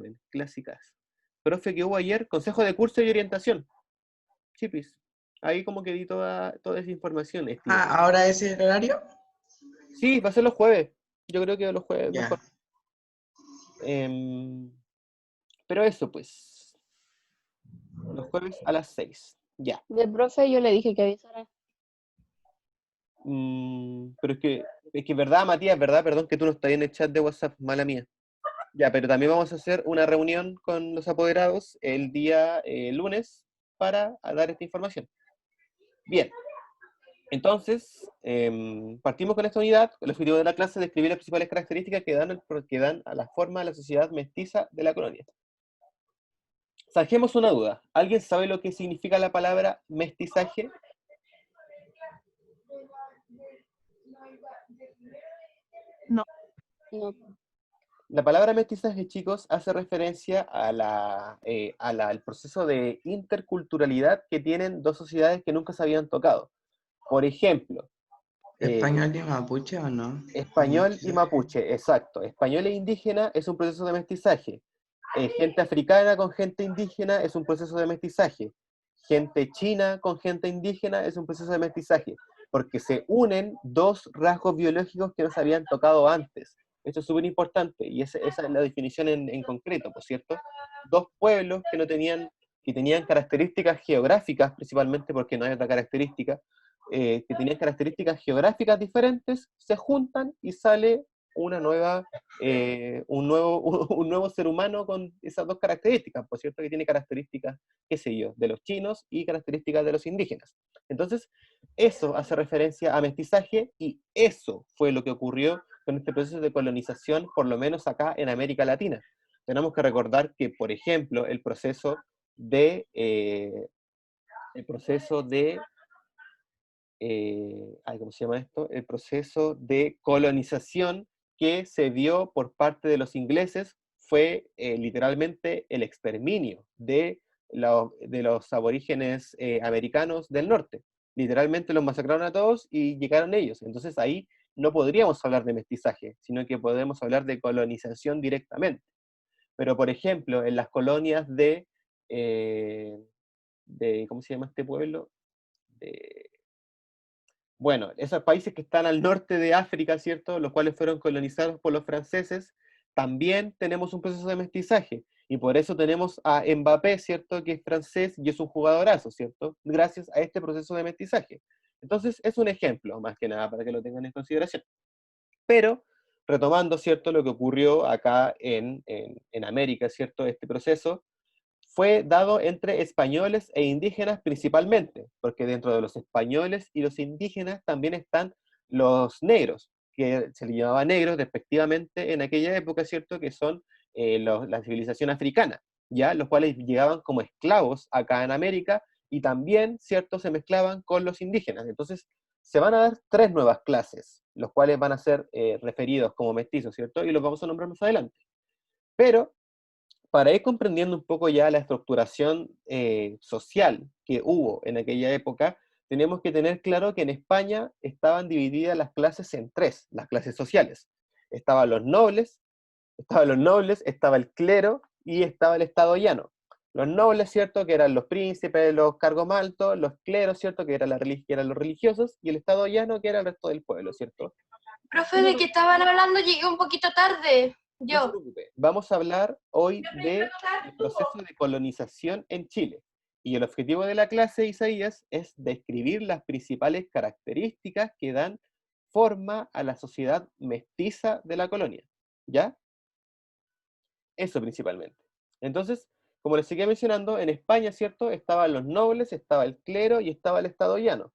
men, clásicas. Profe, que hubo ayer, consejo de curso y orientación. Chipis. Ahí como que di toda esa información, estimado. ¿Ahora ese es el horario? Sí, va a ser los jueves. Yo creo que los jueves Ya. mejor. Em, pero eso, pues. Los jueves a las 6. Ya. Del profe yo le dije que avisara. Pero es que verdad, Matías, verdad, perdón que tú no estás en el chat de WhatsApp, mala mía. Ya, pero también vamos a hacer una reunión con los apoderados el día lunes para dar esta información. Bien, entonces, partimos con esta unidad. El objetivo de la clase es describir las principales características que dan a la forma de la sociedad mestiza de la colonia. Sajemos una duda. ¿Alguien sabe lo que significa la palabra mestizaje? No. No. La palabra mestizaje, chicos, hace referencia al proceso de interculturalidad que tienen dos sociedades que nunca se habían tocado. Por ejemplo, ¿Español y mapuche o no? español y mapuche, exacto. Español e indígena es un proceso de mestizaje. Gente africana con gente indígena es un proceso de mestizaje. Gente china con gente indígena es un proceso de mestizaje, porque se unen dos rasgos biológicos que no se habían tocado antes. Esto es súper importante, y esa es la definición en concreto, ¿por cierto? Dos pueblos que tenían características geográficas, principalmente porque no hay otra característica, que tenían características geográficas diferentes, se juntan y sale una nueva, un nuevo ser humano con esas dos características, por cierto, que tiene características, qué sé yo, de los chinos y características de los indígenas. Entonces, eso hace referencia a mestizaje y eso fue lo que ocurrió con este proceso de colonización, por lo menos acá en América Latina. Tenemos que recordar que, por ejemplo, el proceso de ¿cómo se llama esto? El proceso de colonización que se dio por parte de los ingleses fue literalmente el exterminio de los aborígenes americanos del norte. Literalmente los masacraron a todos y llegaron ellos. Entonces ahí no podríamos hablar de mestizaje, sino que podemos hablar de colonización directamente. Pero, por ejemplo, en las colonias ¿cómo se llama este pueblo? Bueno, esos países que están al norte de África, ¿cierto? Los cuales fueron colonizados por los franceses, también tenemos un proceso de mestizaje. Y por eso tenemos a Mbappé, ¿cierto? Que es francés y es un jugadorazo, ¿cierto? Gracias a este proceso de mestizaje. Entonces, es un ejemplo, más que nada, para que lo tengan en consideración. Pero, retomando, ¿cierto? Lo que ocurrió acá en América, ¿cierto? Este proceso fue dado entre españoles e indígenas principalmente, porque dentro de los españoles y los indígenas también están los negros, que se les llamaba negros respectivamente en aquella época, ¿cierto? Que son la civilización africana, ¿ya? Los cuales llegaban como esclavos acá en América y también, ¿cierto? Se mezclaban con los indígenas. Entonces, se van a dar tres nuevas clases, los cuales van a ser referidos como mestizos, ¿cierto? Y los vamos a nombrar más adelante. Pero para ir comprendiendo un poco ya la estructuración social que hubo en aquella época, tenemos que tener claro que en España estaban divididas las clases en tres, las clases sociales. Estaban los nobles, estaba el clero y estaba el estado llano. Los nobles, ¿cierto?, que eran los príncipes, los cargos más altos, los cleros, ¿cierto?, que eran los religiosos, y el estado llano, que era el resto del pueblo, ¿cierto? Profe, ¿de qué estaban hablando? Llegué un poquito tarde. No se Yo. preocupe. Vamos a hablar hoy del proceso de colonización en Chile. Y el objetivo de la clase, Isaías, es describir las principales características que dan forma a la sociedad mestiza de la colonia. ¿Ya? Eso principalmente. Entonces, como les seguía mencionando, en España, ¿cierto? Estaban los nobles, estaba el clero y estaba el estado llano.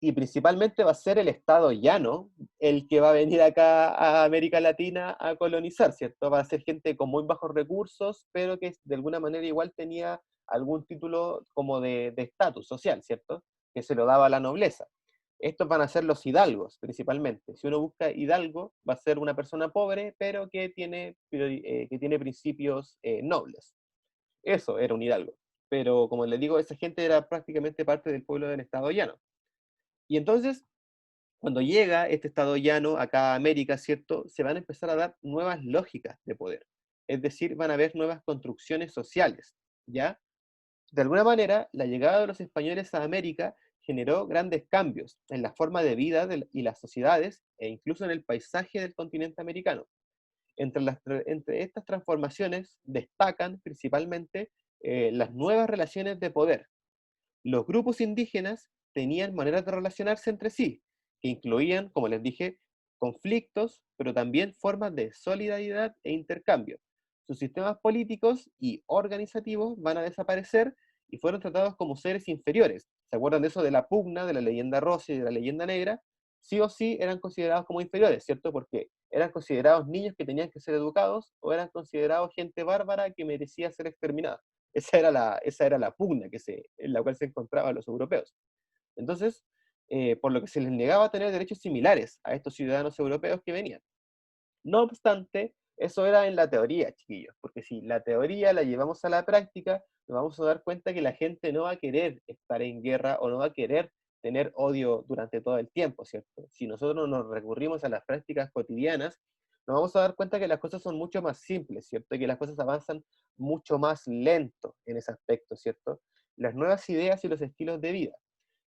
Y principalmente va a ser el estado llano el que va a venir acá a América Latina a colonizar, ¿cierto? Va a ser gente con muy bajos recursos, pero que de alguna manera igual tenía algún título como de estatus social, ¿cierto? Que se lo daba a la nobleza. Estos van a ser los hidalgos, principalmente. Si uno busca hidalgo, va a ser una persona pobre, pero que tiene principios nobles. Eso era un hidalgo. Pero, como les digo, esa gente era prácticamente parte del pueblo del estado llano. Y entonces, cuando llega este estado llano acá a América, ¿cierto? Se van a empezar a dar nuevas lógicas de poder. es decir, van a haber nuevas construcciones sociales, ¿ya? De alguna manera, la llegada de los españoles a América generó grandes cambios en la forma de vida y las sociedades, e incluso en el paisaje del continente americano. Entre estas transformaciones destacan principalmente las nuevas relaciones de poder. Los grupos indígenas tenían maneras de relacionarse entre sí, que incluían, como les dije, conflictos, pero también formas de solidaridad e intercambio. Sus sistemas políticos y organizativos van a desaparecer y fueron tratados como seres inferiores. ¿Se acuerdan de eso de la pugna, de la leyenda rosa y de la leyenda negra? Sí o sí eran considerados como inferiores, ¿cierto? Porque eran considerados niños que tenían que ser educados o eran considerados gente bárbara que merecía ser exterminada. Esa era la pugna en la cual se encontraban los europeos. Entonces, por lo que se les negaba tener derechos similares a estos ciudadanos europeos que venían. No obstante, eso era en la teoría, chiquillos, porque si la teoría la llevamos a la práctica, nos vamos a dar cuenta que la gente no va a querer estar en guerra o no va a querer tener odio durante todo el tiempo, ¿cierto? Si nosotros nos recurrimos a las prácticas cotidianas, nos vamos a dar cuenta que las cosas son mucho más simples, ¿cierto? Y que las cosas avanzan mucho más lento en ese aspecto, ¿cierto? Las nuevas ideas y los estilos de vida.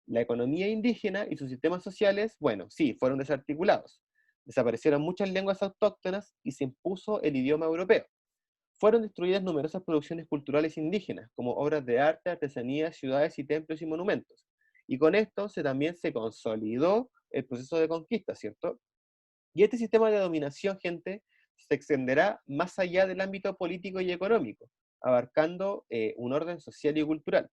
La economía indígena y sus sistemas sociales, bueno, sí, fueron desarticulados. Desaparecieron muchas lenguas autóctonas y se impuso el idioma europeo. Fueron destruidas numerosas producciones culturales indígenas, como obras de arte, artesanías, ciudades y templos y monumentos. Y con esto también se consolidó el proceso de conquista, ¿cierto? Y este sistema de dominación, gente, se extenderá más allá del ámbito político y económico, abarcando un orden social y cultural.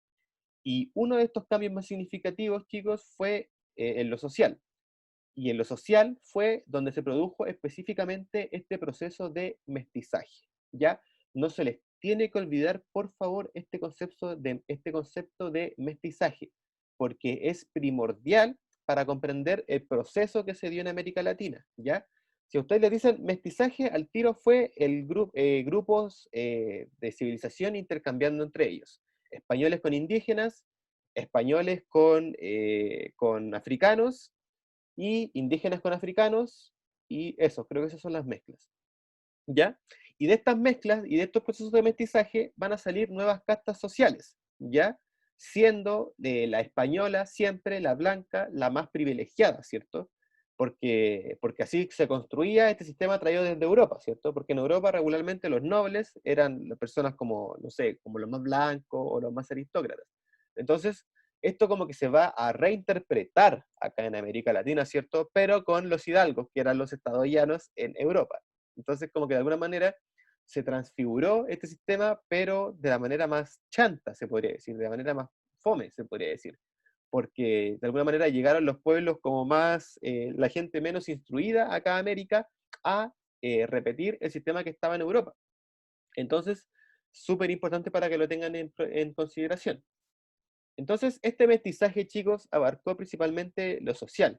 Y uno de estos cambios más significativos, chicos, fue en lo social. Y en lo social fue donde se produjo específicamente este proceso de mestizaje. ¿Ya? No se les tiene que olvidar, por favor, este concepto de mestizaje, porque es primordial para comprender el proceso que se dio en América Latina. ¿Ya? Si a ustedes les dicen mestizaje, al tiro fue grupos de civilización intercambiando entre ellos. Españoles con indígenas, españoles con africanos, y indígenas con africanos, y eso, creo que esas son las mezclas, ¿ya? Y de estas mezclas y de estos procesos de mestizaje van a salir nuevas castas sociales, ¿ya? Siendo la española siempre la blanca, la más privilegiada, ¿cierto? Porque así se construía este sistema traído desde Europa, ¿cierto? Porque en Europa regularmente los nobles eran las personas como, no sé, como los más blancos o los más aristócratas. Entonces, esto como que se va a reinterpretar acá en América Latina, ¿cierto? Pero con los hidalgos, que eran los estadounianos en Europa. Entonces, como que de alguna manera se transfiguró este sistema, pero de la manera más chanta, se podría decir, de la manera más fome, se podría decir. Porque de alguna manera llegaron los pueblos como más, la gente menos instruida acá a América, a repetir el sistema que estaba en Europa. Entonces, súper importante para que lo tengan en consideración. Entonces, este mestizaje, chicos, abarcó principalmente lo social.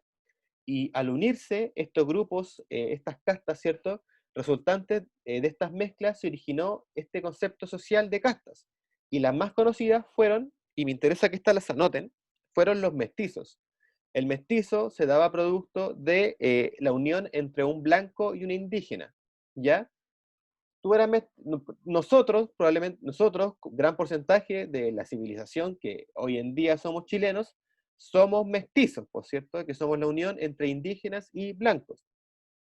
Y al unirse estos grupos, estas castas, ¿cierto? Resultantes de estas mezclas, se originó este concepto social de castas. Y las más conocidas fueron, y me interesa que estas las anoten, fueron los mestizos. El mestizo se daba producto de la unión entre un blanco y un indígena, ¿ya? Nosotros, probablemente nosotros, gran porcentaje de la civilización que hoy en día somos chilenos, somos mestizos, por cierto, que somos la unión entre indígenas y blancos.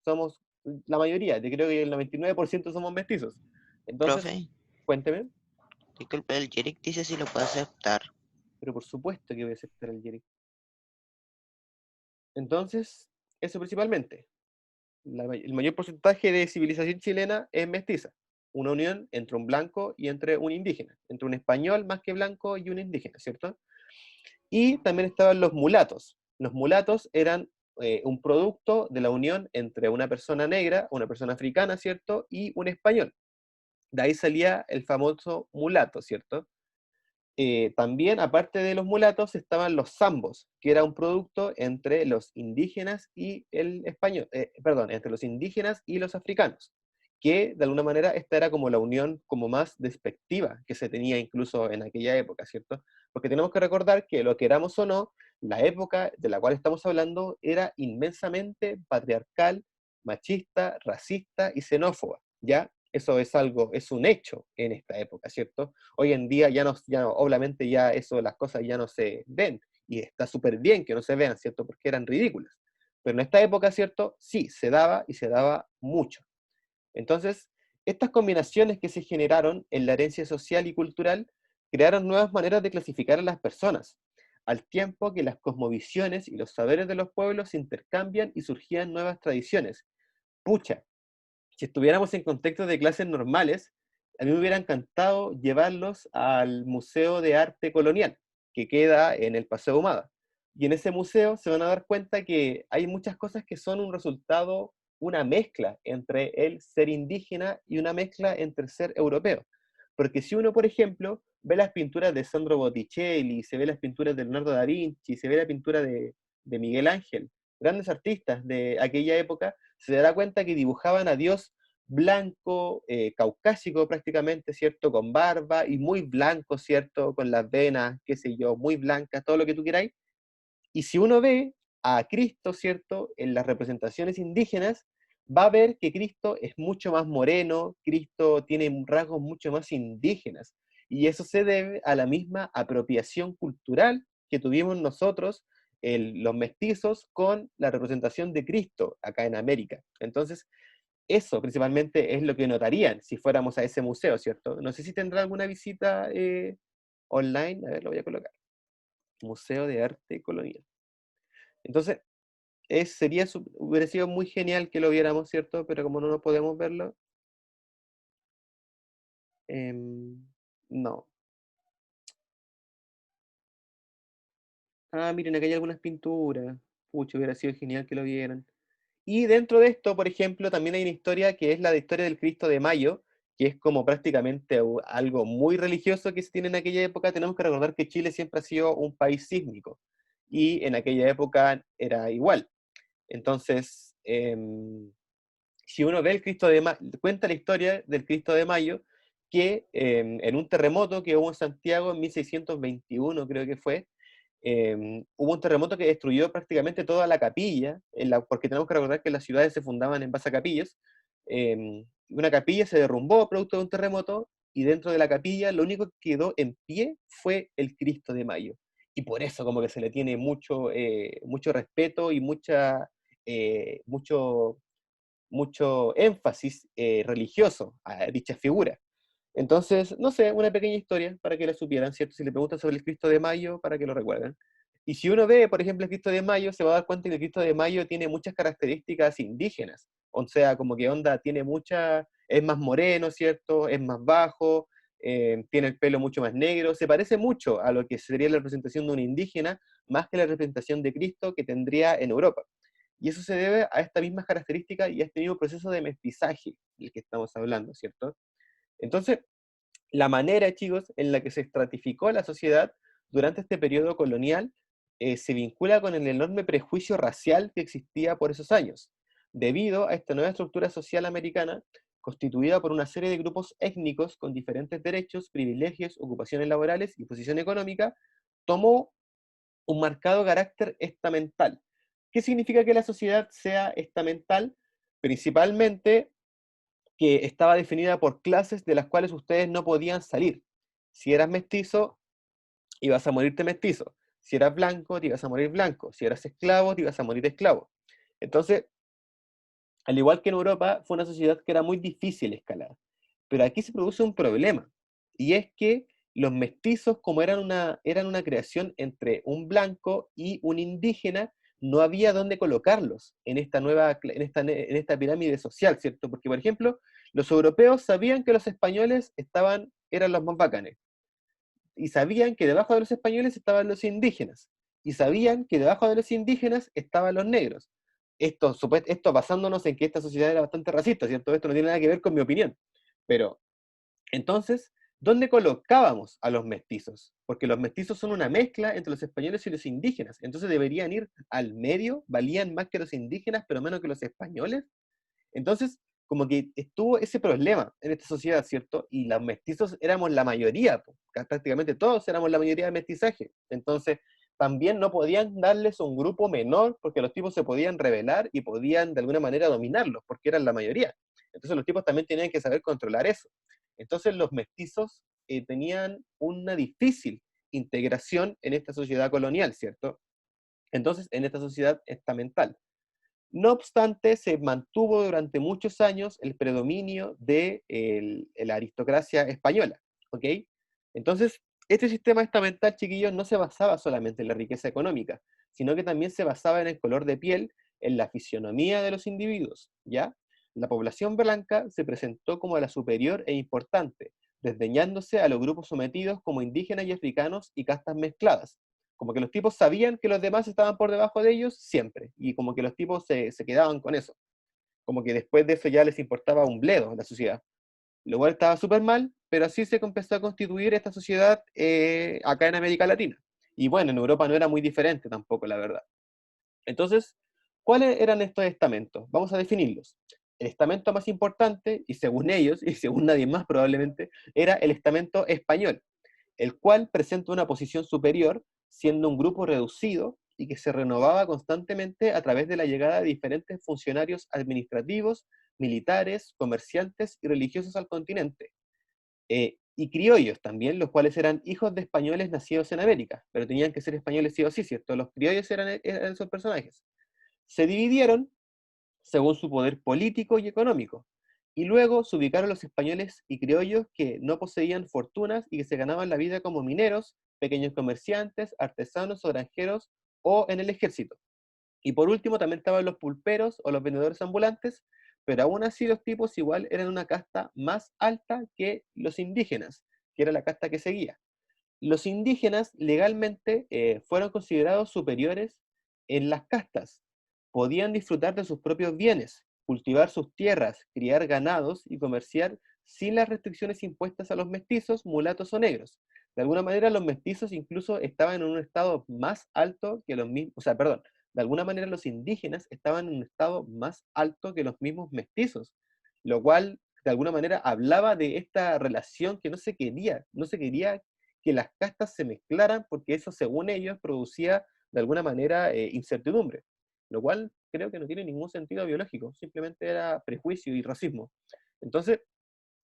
Somos la mayoría, yo creo que el 99% somos mestizos. Entonces, Profe, cuénteme, disculpe, el Jeric dice si lo puede aceptar. pero por supuesto que voy a aceptar el Yerick. Entonces, eso principalmente. El mayor porcentaje de civilización chilena es mestiza. Una unión entre un blanco y entre un indígena, entre un español más que blanco y un indígena, ¿cierto? Y también estaban los mulatos. Los mulatos eran un producto de la unión entre una persona negra, una persona africana, ¿cierto? Y un español. De ahí salía el famoso mulato, ¿cierto? También, aparte de los mulatos, estaban los zambos, que era un producto entre los indígenas y el español, perdón, entre los indígenas y los africanos, que de alguna manera esta era como la unión como más despectiva que se tenía incluso en aquella época, ¿cierto? Porque tenemos que recordar que lo queramos o no, la época de la cual estamos hablando era inmensamente patriarcal, machista, racista y xenófoba, ¿ya? Eso es algo, es un hecho en esta época, ¿cierto? Hoy en día obviamente ya eso, las cosas ya no se ven, y está súper bien que no se vean, ¿cierto? Porque eran ridículas. Pero en esta época, ¿cierto? Sí, se daba y se daba mucho. Entonces, estas combinaciones que se generaron en la herencia social y cultural crearon nuevas maneras de clasificar a las personas, al tiempo que las cosmovisiones y los saberes de los pueblos se intercambian y surgían nuevas tradiciones. Pucha, si estuviéramos en contextos de clases normales, a mí me hubiera encantado llevarlos al Museo de Arte Colonial, que queda en el Paseo Humada. Y en ese museo se van a dar cuenta que hay muchas cosas que son un resultado, una mezcla entre el ser indígena y una mezcla entre el ser europeo. Porque si uno, por ejemplo, ve las pinturas de Sandro Botticelli, se ve las pinturas de Leonardo da Vinci, se ve la pintura de Miguel Ángel, grandes artistas de aquella época, se dará cuenta que dibujaban a Dios blanco, caucásico prácticamente, ¿cierto? Con barba y muy blanco, ¿cierto? Con las venas, qué sé yo, muy blancas, todo lo que tú queráis. Y si uno ve a Cristo, ¿cierto? En las representaciones indígenas, va a ver que Cristo es mucho más moreno, Cristo tiene rasgos mucho más indígenas. Y eso se debe a la misma apropiación cultural que tuvimos nosotros, los mestizos, con la representación de Cristo acá en América. Entonces, eso principalmente es lo que notarían si fuéramos a ese museo, ¿cierto? No sé si tendrá alguna visita online. A ver, lo voy a colocar. Museo de Arte Colonial. Entonces, hubiera sido muy genial que lo viéramos, ¿cierto? Pero como no podemos verlo, no. Ah, miren, acá hay algunas pinturas. Pucha, hubiera sido genial que lo vieran. Y dentro de esto, por ejemplo, también hay una historia que es la de historia del Cristo de Mayo, que es como prácticamente algo muy religioso que se tiene en aquella época. Tenemos que recordar que Chile siempre ha sido un país sísmico, y en aquella época era igual. Entonces, si uno ve el Cristo de Mayo, cuenta la historia del Cristo de Mayo, que en un terremoto que hubo en Santiago en 1621, creo que fue, hubo un terremoto que destruyó prácticamente toda la capilla, porque tenemos que recordar que las ciudades se fundaban en base a capillas. Una capilla se derrumbó producto de un terremoto, y dentro de la capilla lo único que quedó en pie fue el Cristo de Mayo. Y por eso como que se le tiene mucho respeto y mucho énfasis religioso a dicha figura. Entonces, no sé, una pequeña historia para que la supieran, ¿cierto? Si le preguntan sobre el Cristo de Mayo, para que lo recuerden. Y si uno ve, por ejemplo, el Cristo de Mayo, se va a dar cuenta que el Cristo de Mayo tiene muchas características indígenas. O sea, como que onda es más moreno, ¿cierto? Es más bajo, tiene el pelo mucho más negro. Se parece mucho a lo que sería la representación de un indígena, más que la representación de Cristo que tendría en Europa. Y eso se debe a estas mismas características y a este mismo proceso de mestizaje del que estamos hablando, ¿cierto? Entonces, la manera, chicos, en la que se estratificó la sociedad durante este periodo colonial se vincula con el enorme prejuicio racial que existía por esos años, debido a esta nueva estructura social americana constituida por una serie de grupos étnicos con diferentes derechos, privilegios, ocupaciones laborales y posición económica. Tomó un marcado carácter estamental. ¿Qué significa que la sociedad sea estamental? Principalmente que estaba definida por clases de las cuales ustedes no podían salir. Si eras mestizo, ibas a morirte mestizo. Si eras blanco, te ibas a morir blanco. Si eras esclavo, te ibas a morir esclavo. Entonces, al igual que en Europa, fue una sociedad que era muy difícil escalar. Pero aquí se produce un problema, y es que los mestizos, como eran una creación entre un blanco y un indígena, no había dónde colocarlos en esta pirámide social, ¿cierto? Porque, por ejemplo, los europeos sabían que los españoles eran los más bacanes, y sabían que debajo de los españoles estaban los indígenas, y sabían que debajo de los indígenas estaban los negros. Esto basándonos en que esta sociedad era bastante racista, ¿cierto? Esto no tiene nada que ver con mi opinión. Pero, entonces, ¿dónde colocábamos a los mestizos? Porque los mestizos son una mezcla entre los españoles y los indígenas. Entonces deberían ir al medio, valían más que los indígenas, pero menos que los españoles. Entonces, como que estuvo ese problema en esta sociedad, ¿cierto? Y los mestizos éramos la mayoría, prácticamente todos éramos la mayoría de mestizaje. Entonces, también no podían darles un grupo menor, porque los tipos se podían rebelar y podían de alguna manera dominarlos, porque eran la mayoría. Entonces los tipos también tenían que saber controlar eso. Entonces los mestizos tenían una difícil integración en esta sociedad colonial, ¿cierto? Entonces, en esta sociedad estamental. No obstante, se mantuvo durante muchos años el predominio de la aristocracia española, ¿ok? Entonces, este sistema estamental, chiquillos, no se basaba solamente en la riqueza económica, sino que también se basaba en el color de piel, en la fisionomía de los individuos, ¿ya? La población blanca se presentó como la superior e importante, desdeñándose a los grupos sometidos como indígenas y africanos y castas mezcladas. Como que los tipos sabían que los demás estaban por debajo de ellos siempre, y como que los tipos se quedaban con eso. Como que después de eso ya les importaba un bledo la sociedad. Lo cual estaba súper mal, pero así se empezó a constituir esta sociedad acá en América Latina. Y bueno, en Europa no era muy diferente tampoco, la verdad. Entonces, ¿cuáles eran estos estamentos? Vamos a definirlos. El estamento más importante, y según ellos, y según nadie más probablemente, era el estamento español, el cual presenta una posición superior, siendo un grupo reducido y que se renovaba constantemente a través de la llegada de diferentes funcionarios administrativos, militares, comerciantes y religiosos al continente. Y criollos también, los cuales eran hijos de españoles nacidos en América, pero tenían que ser españoles sí o sí, ¿cierto? Los criollos eran esos personajes. Se dividieron según su poder político y económico, y luego se ubicaron los españoles y criollos que no poseían fortunas y que se ganaban la vida como mineros, pequeños comerciantes, artesanos o granjeros o en el ejército. Y por último también estaban los pulperos o los vendedores ambulantes, pero aún así los tipos igual eran una casta más alta que los indígenas, que era la casta que seguía. Los indígenas legalmente fueron considerados superiores en las castas. Podían disfrutar de sus propios bienes, cultivar sus tierras, criar ganados y comerciar sin las restricciones impuestas a los mestizos, mulatos o negros. De alguna manera los mestizos incluso estaban en un estado más alto que los mismos, o sea, perdón, de alguna manera los indígenas estaban en un estado más alto que los mismos mestizos, lo cual de alguna manera hablaba de esta relación que no se quería que las castas se mezclaran porque eso, según ellos, producía de alguna manera incertidumbre, lo cual creo que no tiene ningún sentido biológico, simplemente era prejuicio y racismo. Entonces,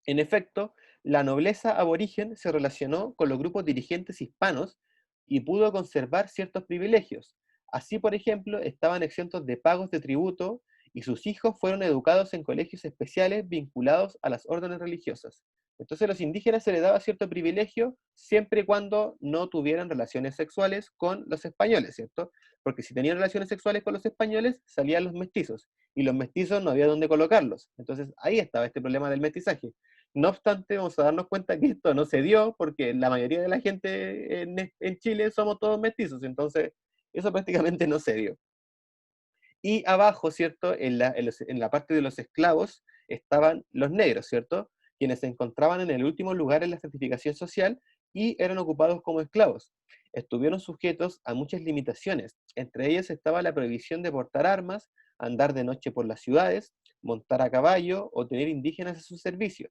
en efecto, la nobleza aborigen se relacionó con los grupos dirigentes hispanos y pudo conservar ciertos privilegios. Así, por ejemplo, estaban exentos de pagos de tributo y sus hijos fueron educados en colegios especiales vinculados a las órdenes religiosas. Entonces a los indígenas se les daba cierto privilegio siempre y cuando no tuvieran relaciones sexuales con los españoles, ¿cierto? Porque si tenían relaciones sexuales con los españoles, salían los mestizos, y los mestizos no había dónde colocarlos. Entonces ahí estaba este problema del mestizaje. No obstante, vamos a darnos cuenta que esto no se dio porque la mayoría de la gente en Chile somos todos mestizos, entonces eso prácticamente no se dio. Y abajo, ¿cierto? En la parte de los esclavos estaban los negros, ¿cierto? Quienes se encontraban en el último lugar en la certificación social y eran ocupados como esclavos. Estuvieron sujetos a muchas limitaciones. Entre ellas estaba la prohibición de portar armas, andar de noche por las ciudades, montar a caballo o tener indígenas a su servicio.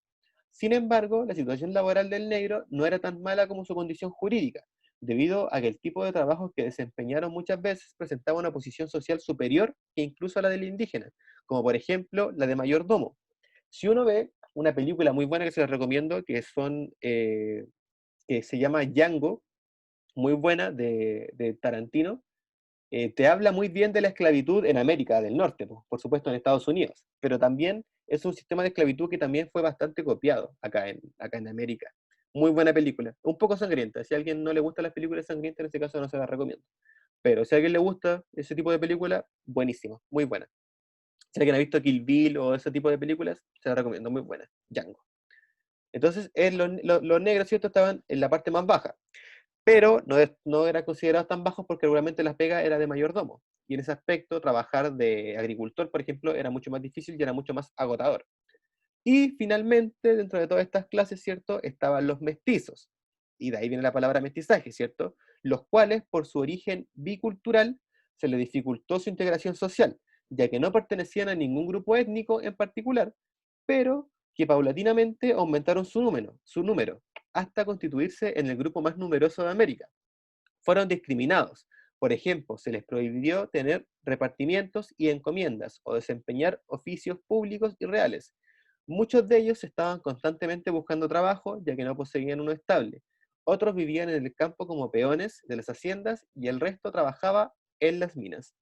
Sin embargo, la situación laboral del negro no era tan mala como su condición jurídica, debido a que el tipo de trabajos que desempeñaron muchas veces presentaba una posición social superior que incluso a la del indígena, como por ejemplo la de mayordomo. Si uno ve una película muy buena que se les recomiendo, que se llama Django, muy buena, de Tarantino, te habla muy bien de la esclavitud en América del Norte, por supuesto en Estados Unidos, pero también es un sistema de esclavitud que también fue bastante copiado acá en América. Muy buena película, un poco sangrienta. Si a alguien no le gustan las películas sangrientas, en este caso no se las recomiendo. Pero si a alguien le gusta ese tipo de película, buenísimo, muy buena. Si alguien ha visto Kill Bill o ese tipo de películas, se las recomiendo, muy buena. Django. Entonces, los negros, ¿cierto?, estaban en la parte más baja, pero no eran considerados tan bajos porque regularmente la pega era de mayordomo. Y en ese aspecto, trabajar de agricultor, por ejemplo, era mucho más difícil y era mucho más agotador. Y finalmente, dentro de todas estas clases, ¿cierto?, estaban los mestizos. Y de ahí viene la palabra mestizaje, ¿cierto? Los cuales, por su origen bicultural, se les dificultó su integración social, ya que no pertenecían a ningún grupo étnico en particular, pero que paulatinamente aumentaron su número, hasta constituirse en el grupo más numeroso de América. Fueron discriminados. Por ejemplo, se les prohibió tener repartimientos y encomiendas o desempeñar oficios públicos y reales. Muchos de ellos estaban constantemente buscando trabajo, ya que no poseían uno estable. Otros vivían en el campo como peones de las haciendas y el resto trabajaba en las minas.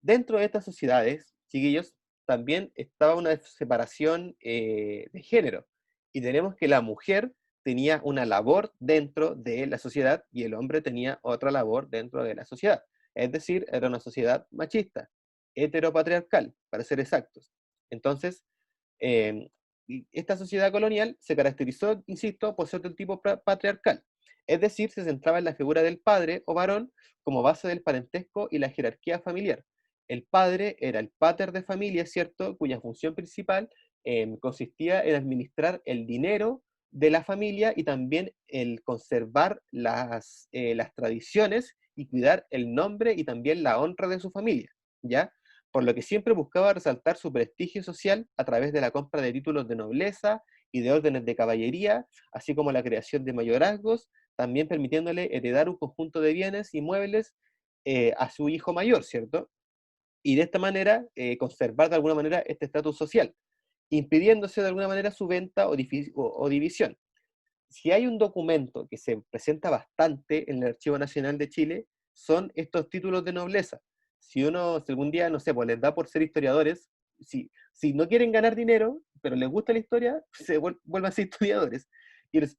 Dentro de estas sociedades, chiquillos, también estaba una separación de género. Y tenemos que la mujer tenía una labor dentro de la sociedad y el hombre tenía otra labor dentro de la sociedad. Es decir, era una sociedad machista, heteropatriarcal, para ser exactos. Entonces, eh, y esta sociedad colonial se caracterizó, insisto, por ser del tipo patriarcal. Es decir, se centraba en la figura del padre o varón como base del parentesco y la jerarquía familiar. El padre era el pater de familia, ¿cierto? Cuya función principal consistía en administrar el dinero de la familia y también el conservar las tradiciones y cuidar el nombre y también la honra de su familia, ¿ya? Por lo que siempre buscaba resaltar su prestigio social a través de la compra de títulos de nobleza y de órdenes de caballería, así como la creación de mayorazgos, también permitiéndole heredar un conjunto de bienes y muebles a su hijo mayor, ¿cierto? Y de esta manera conservar de alguna manera este estatus social, impidiéndose de alguna manera su venta o división. Si hay un documento que se presenta bastante en el Archivo Nacional de Chile, son estos títulos de nobleza. Si algún día, no sé, pues les da por ser historiadores, si no quieren ganar dinero, pero les gusta la historia, se vuelvan a ser historiadores.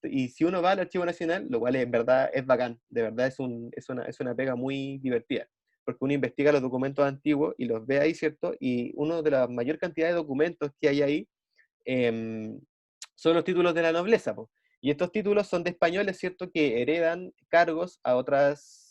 Y si uno va al Archivo Nacional, lo cual en verdad es bacán, de verdad es una pega muy divertida, porque uno investiga los documentos antiguos y los ve ahí, ¿cierto? Y uno de la mayor cantidad de documentos que hay ahí em, son los títulos de la nobleza, po. Y estos títulos son de españoles, ¿cierto?, que heredan cargos a otros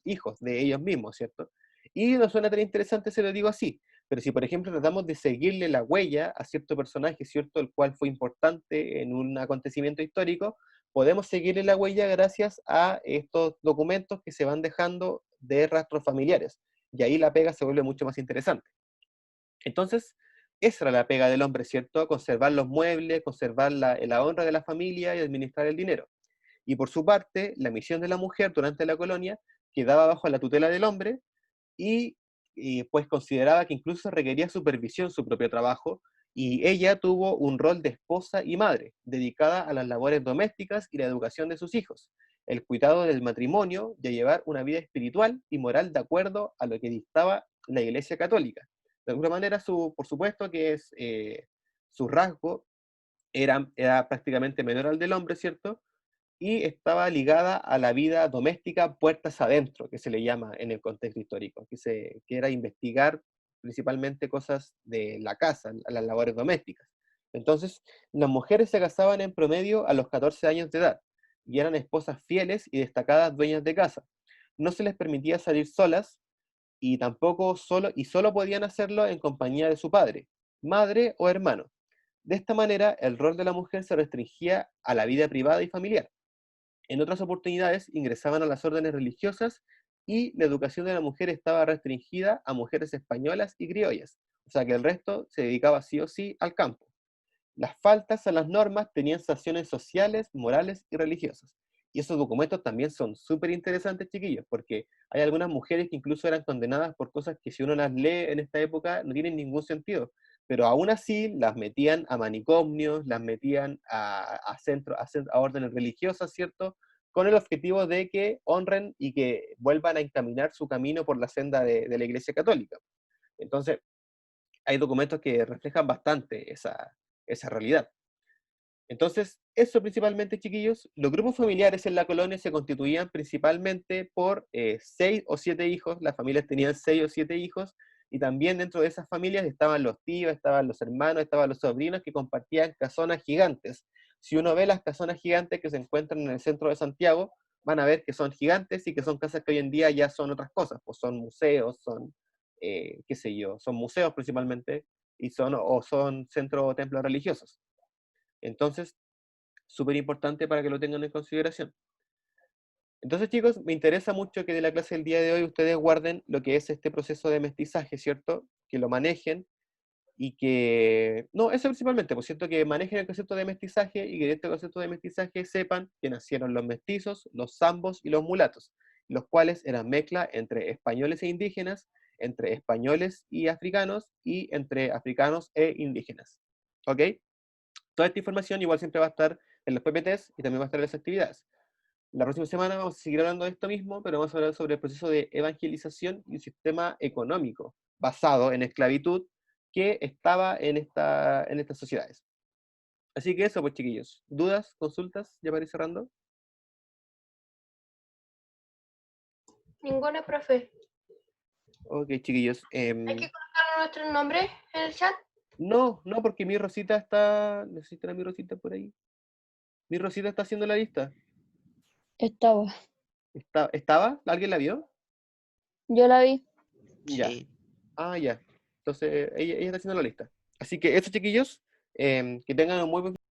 hijos de ellos mismos, ¿cierto? Y no suena tan interesante, se lo digo así, pero si, por ejemplo, tratamos de seguirle la huella a cierto personaje, ¿cierto?, el cual fue importante en un acontecimiento histórico, podemos seguirle la huella gracias a estos documentos que se van dejando de rastros familiares. Y ahí la pega se vuelve mucho más interesante. Entonces, esa era la pega del hombre, ¿cierto? Conservar los muebles, conservar la honra de la familia y administrar el dinero. Y por su parte, la misión de la mujer durante la colonia quedaba bajo la tutela del hombre y, pues consideraba que incluso requería supervisión su propio trabajo y ella tuvo un rol de esposa y madre, dedicada a las labores domésticas y la educación de sus hijos, el cuidado del matrimonio y a llevar una vida espiritual y moral de acuerdo a lo que dictaba la Iglesia Católica. De alguna manera, por supuesto que su rasgo era prácticamente menor al del hombre, ¿cierto? Y estaba ligada a la vida doméstica puertas adentro, que se le llama en el contexto histórico, que era investigar principalmente cosas de la casa, las labores domésticas. Entonces, las mujeres se casaban en promedio a los 14 años de edad y eran esposas fieles y destacadas dueñas de casa. No se les permitía salir solas y solo podían hacerlo en compañía de su padre, madre o hermano. De esta manera, el rol de la mujer se restringía a la vida privada y familiar. En otras oportunidades ingresaban a las órdenes religiosas y la educación de la mujer estaba restringida a mujeres españolas y criollas, o sea que el resto se dedicaba sí o sí al campo. Las faltas a las normas tenían sanciones sociales, morales y religiosas. Y esos documentos también son súper interesantes, chiquillos, porque hay algunas mujeres que incluso eran condenadas por cosas que si uno las lee en esta época no tienen ningún sentido. Pero aún así las metían a manicomios, las metían a órdenes religiosas, ¿cierto? Con el objetivo de que honren y que vuelvan a encaminar su camino por la senda de la Iglesia Católica. Entonces, hay documentos que reflejan bastante esa realidad. Entonces, eso principalmente, chiquillos, los grupos familiares en la colonia se constituían principalmente por 6 o 7 hijos, las familias tenían 6 o 7 hijos, y también dentro de esas familias estaban los tíos, estaban los hermanos, estaban los sobrinos que compartían casonas gigantes. Si uno ve las casonas gigantes que se encuentran en el centro de Santiago, van a ver que son gigantes y que son casas que hoy en día ya son otras cosas, pues son museos, son, qué sé yo, son museos principalmente, o son centros o templos religiosos. Entonces, súper importante para que lo tengan en consideración. Entonces, chicos, me interesa mucho que de la clase del día de hoy ustedes guarden lo que es este proceso de mestizaje, ¿cierto? Que lo manejen y que... No, eso principalmente, por cierto, que manejen el concepto de mestizaje y que de este concepto de mestizaje sepan que nacieron los mestizos, los zambos y los mulatos, los cuales eran mezcla entre españoles e indígenas entre españoles y africanos y entre africanos e indígenas. ¿Ok? Toda esta información igual siempre va a estar en los PPTs y también va a estar en las actividades. La próxima semana vamos a seguir hablando de esto mismo, pero vamos a hablar sobre el proceso de evangelización y un sistema económico basado en esclavitud que estaba en estas sociedades. Así que eso, pues chiquillos. ¿Dudas? ¿Consultas? ¿Ya para ir cerrando? Ninguna, profe. Ok, chiquillos. ¿Hay que colocar nuestros nombres en el chat? No, porque mi Rosita está... Necesito a mi Rosita por ahí. Mi Rosita está haciendo la lista. Estaba. ¿Estaba? ¿Alguien la vio? Yo la vi. Ya. Sí. Ah, ya. Entonces, ella está haciendo la lista. Así que eso, chiquillos, que tengan un muy buen